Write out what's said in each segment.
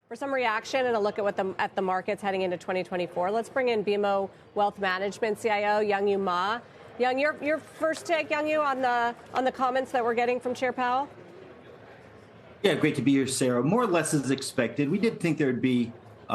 For some reaction and a look at the markets heading into 2024, let's bring in BMO Wealth Management CIO Youngwoo Ma. Young, your first take, Youngwoo, on the comments that we're getting from Chair Powell. Yeah, great to be here, Sarah. More or less as expected. We did think there would be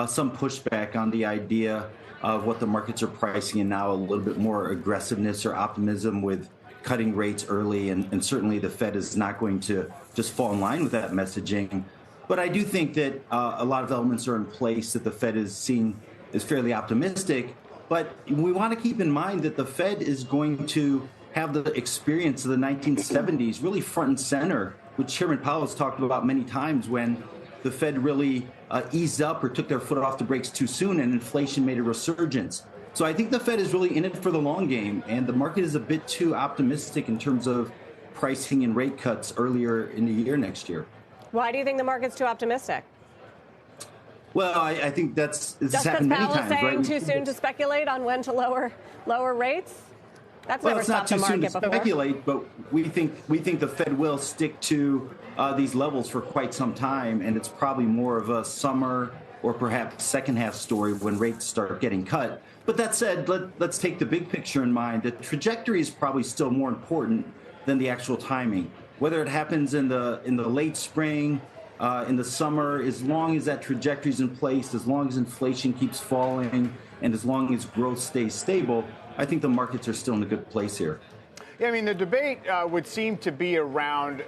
some pushback on the idea of what the markets are pricing in now, a little bit more aggressiveness or optimism with cutting rates early, and certainly the Fed is not going to just fall in line with that messaging. But I do think that a lot of elements are in place that the Fed is seen as fairly optimistic. But we want to keep in mind that the Fed is going to have the experience of the 1970s really front and center, which Chairman Powell has talked about many times, when the Fed really eased up or took their foot off the brakes too soon and inflation made a resurgence. So I think the Fed is really in it for the long game, and the market is a bit too optimistic in terms of pricing and rate cuts earlier in the year next year. Why do you think the market's too optimistic? Well, I think that's because happened many Powell times, is saying right? too soon to speculate on when to lower rates? That's well, never it's not stopped too the soon market to before. speculate, but we think the Fed will stick to these levels for quite some time, and it's probably more of a summer or perhaps second half story when rates start getting cut. But that said, let's take the big picture in mind. The trajectory is probably still more important than the actual timing. Whether it happens in the late spring, in the summer, as long as that trajectory is in place, as long as inflation keeps falling, and as long as growth stays stable, I think the markets are still in a good place here. Yeah, I mean, the debate would seem to be around,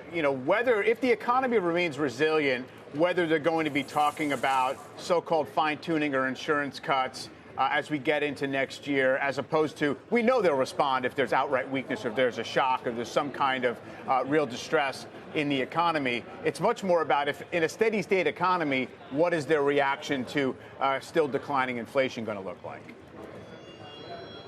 whether, if the economy remains resilient, whether they're going to be talking about so-called fine-tuning or insurance cuts as we get into next year, as opposed to, we know they'll respond if there's outright weakness, or if there's a shock, or there's some kind of real distress in the economy. It's much more about, if in a steady state economy, what is their reaction to still declining inflation going to look like?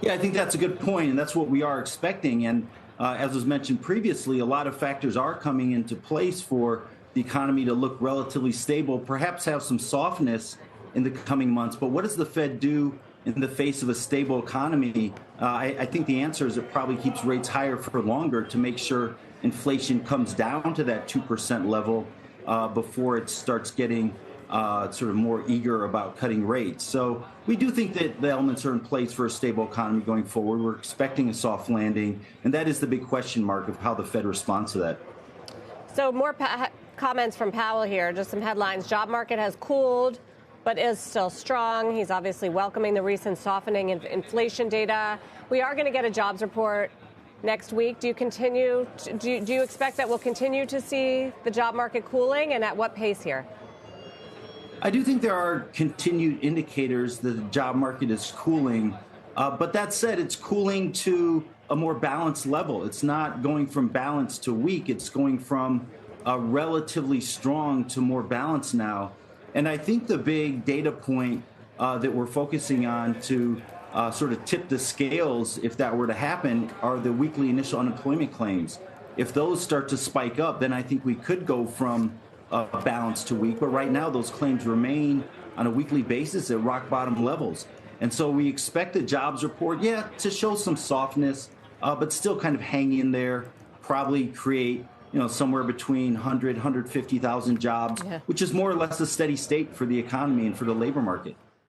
Yeah, I think that's a good point, and that's what we are expecting. And as was mentioned previously, a lot of factors are coming into place for the economy to look relatively stable, perhaps have some softness in the coming months. But what does the Fed do in the face of a stable economy? I think the answer is it probably keeps rates higher for longer to make sure inflation comes down to that 2% level before it starts getting sort of more eager about cutting rates. So we do think that the elements are in place for a stable economy going forward. We're expecting a soft landing, and that is the big question mark of how the Fed responds to that. So more comments from Powell here, just some headlines. Job market has cooled, but is still strong. He's obviously welcoming the recent softening in inflation data. We are going to get a jobs report next week. Do you expect that we'll continue to see the job market cooling, and at what pace here? I do think there are continued indicators that the job market is cooling, but that said, it's cooling to a more balanced level. It's not going from balanced to weak. It's going from relatively strong to more balanced now. And I think the big data point that we're focusing on to sort of tip the scales, if that were to happen, are the weekly initial unemployment claims. If those start to spike up, then I think we could go from balanced to weak. But right now, those claims remain on a weekly basis at rock bottom levels. And so we expect the jobs report, to show some softness, but still kind of hang in there, probably create somewhere between 100, 150,000 jobs, which is more or less a steady state for the economy and for the labor market.